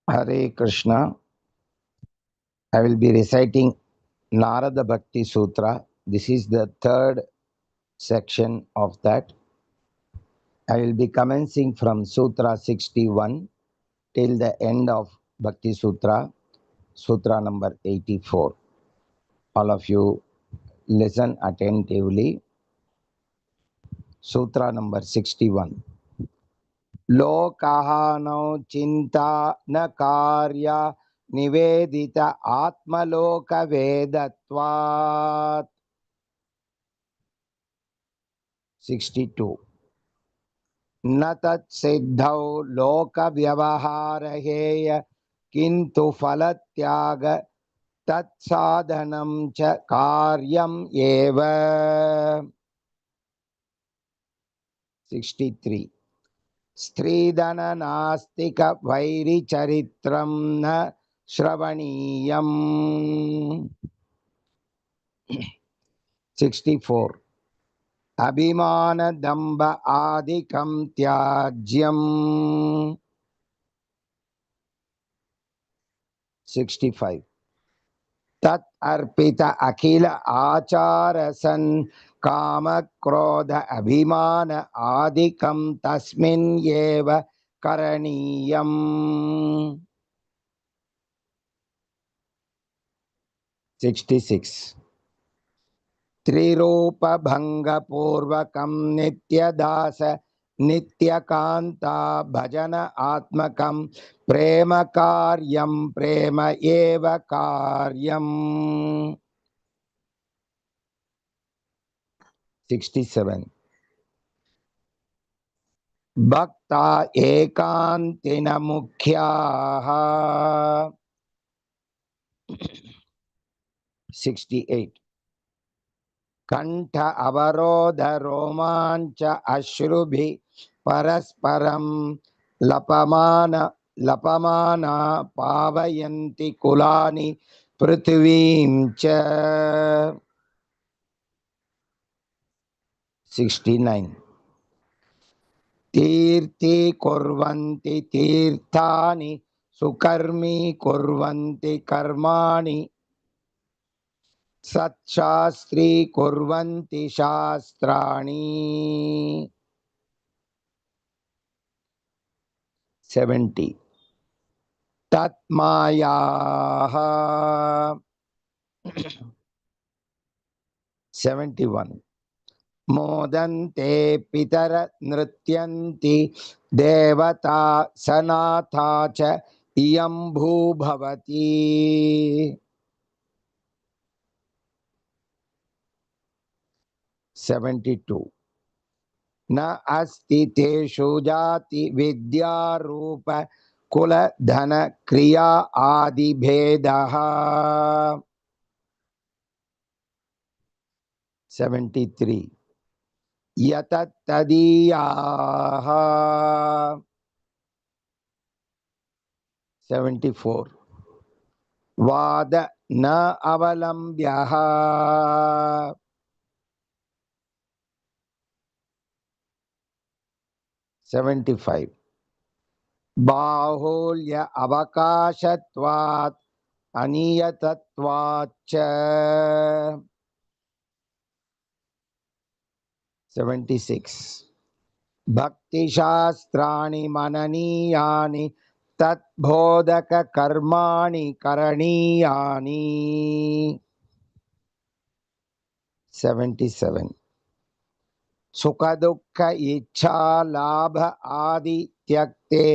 Hare Krishna. I will be reciting Narada Bhakti Sutra. This is the third section of that. I will be commencing from Sutra 61 till the end of Bhakti Sutra, Sutra number 84. All of you listen attentively. Sutra number 61. Lokaha no chinta na karya nivedita atmaloka vedatvat. 62. न तत्सिद्धौ लोकव्यवहारहेय किन्तु फलत्याग तत्साधनं च कार्यम् एव. 63. स्त्रीधननास्तिकवैरिचरित्रं न श्रवणीयम्. 64. अभिमानदम्भ आदिकं त्याज्यम्. 65. तत् अर्पित अखिल आचारसन् काम क्रोध अभिमान आदिकं तस्मिन् एव करणीयम्. 66. त्रिरूपभङ्गपूर्वकं नित्यदास नित्यकान्ता भजन आत्मकं प्रेम कार्यं प्रेम एव कार्यम्. 67. भक्ता एकान्तिन मुख्याः. 68. कंठ अवरोध रोमांच अश्रुभि परस्परं लपमाना पावयन्ति कुलानि पृथ्वीं च. 69. तीर्थी कुर्वन्ति तीर्थानि सुकर्मी कुर्वन्ति कर्माणि सत्शास्त्री कुर्वन्ति शास्त्राणि. 70. तत्मायाः. 71. मोदन्ते पितर नृत्यन्ति देवता सनाथा च इयं भूभवति. 72. न अस्ति तेषु जाति विद्या रूप कुल धन क्रिया आदि भेदः. 73. यतत्तदीयाः. 74. वाद न अवलम्ब्यः. 75. बाहुल्य अवकाशत्वात् अनियतत्वाच्च. 76. भक्तिशास्त्राणि मननीयानि तद्बोधक कर्माणि करणीयानि. 77. सुख दुःख इच्छा लाभ आदि त्यक्ते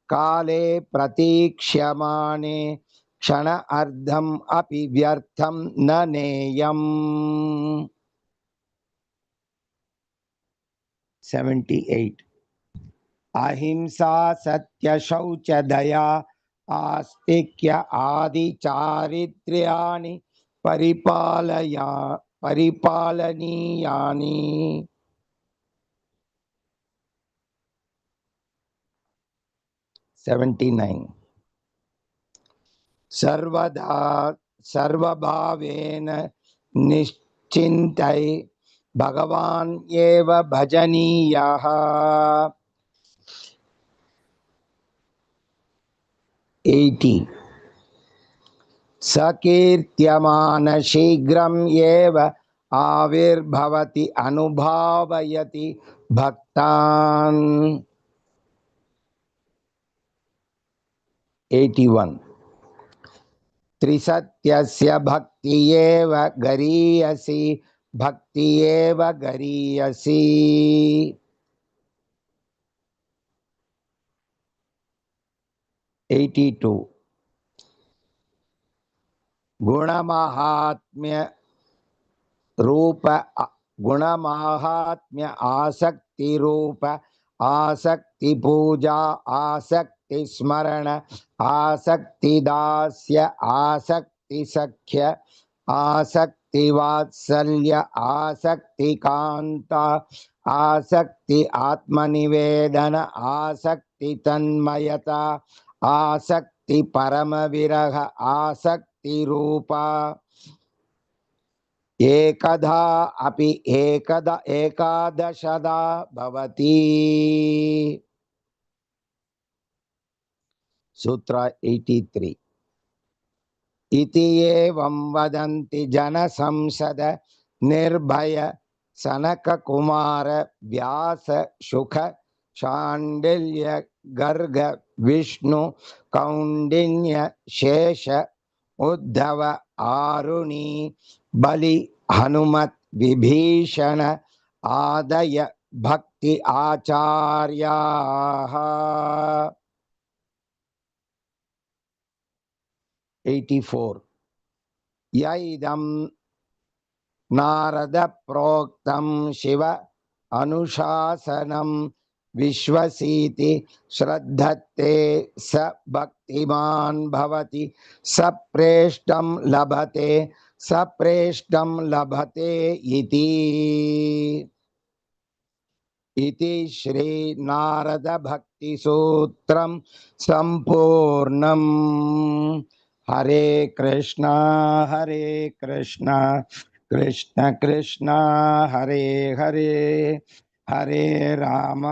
काले प्रतीक्ष्यमाणे क्षण अर्धम् अपि व्यर्थं न नेयम्. 78. अहिंसा सत्य शौच दया आस्तिक्य आदि चारित्र्याणि परिपालनीयानि. 79. सर्वदा सर्वभावेन निश्चिन्तय भगवान् एव भजनीयः. 80. सकीर्त्यमान शीघ्रं एव आविर्भवति अनुभावयति भक्तान्. 81. त्रिसत्यस्य भक्ति एव गरीयसी भक्ति एव गरीयसी. 82. गुणमाहात्म्य रूप गुणमाहात्म्य आसक्ति रूप आसक्ति पूजा आसक्ति स्मरण आसक्ति दास्य आसक्ति सख्य आसक्ति वात्सल्य आसक्ति कांता आसक्ति आत्मनिवेदन आसक्ति तन्मयता आसक्ति परम विरह आसक्ति रूपा. एकधा अपि एकादशदा भवति. सूत्र 83. इति एवं वदन्ति जनसंसद निर्भय सनक कुमार व्यास शुक शाण्डिल्य गर्ग विष्णु कौंडिन्य शेष उद्धव आरुणि बलि हनुमत विभीषण आदय भक्ति आचार्याः. 84. यैदं नारद प्रोक्तं शिव अनुशासनं विश्वसीति श्रद्धते स भक्तिमान् भवति सप्रेष्टं लभते इति श्री नारद भक्ति सूत्रम संपूर्णम. हरे कृष्णा कृष्ण कृष्ण हरे हरे हरे राम